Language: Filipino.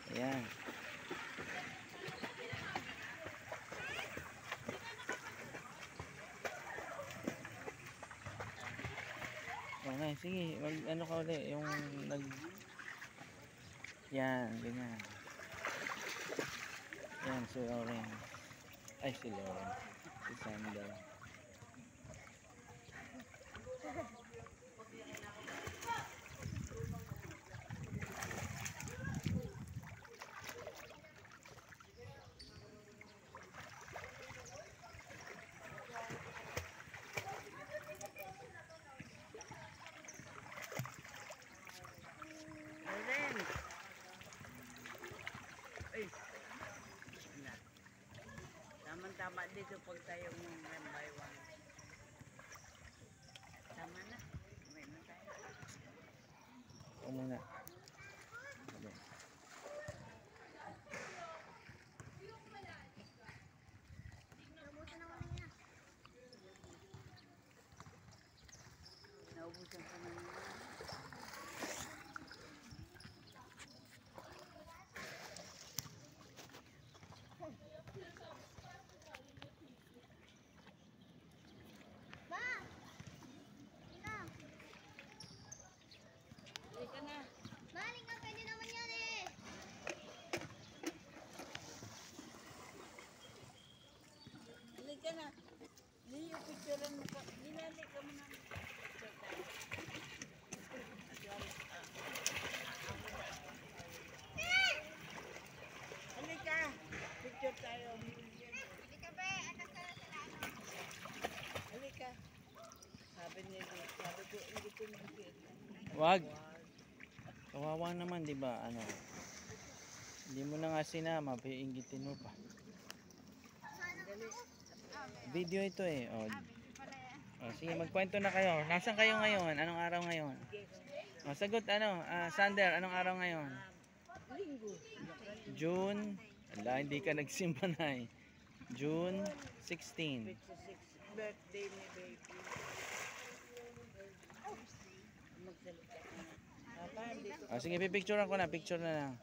Ayan. Okay, sige. Mag ano ka ulit. Yung nag... Yan, ganyan. Yan, si Lauren. Ay, si Lauren. Si Sandal. Lauren! Ay! Na. Tama-tama dito pag tayo ng 1 by 1. Tama na. May na tayo. O muna. Sabi. Naubusan ko na nila. Ma! Ina! Halika na. Maling ka, pwede naman yan eh! Halika na. Hindi yung picturean mo ka. Dinali ka mo na. Halika. Picture tayo. Hindi ka ba? Atas ka na sila. Halika. Sabi niya, sabi ko, hindi ko nagkit. Wag. Kawawa naman, di ba? Ano? Hindi mo na nga sinama, piinggitin mo pa. Video ito eh. O, sige, magkwento na kayo. Nasaan kayo ngayon? Anong araw ngayon? O, sagot ano? Sander, anong araw ngayon? Linggo. June. Ala, hindi ka nagsimba na eh. June 16. 56 birthday ni baby. Magsalita ka na. Papa, dito. O, sige, pipicturean ko na. Picture na lang.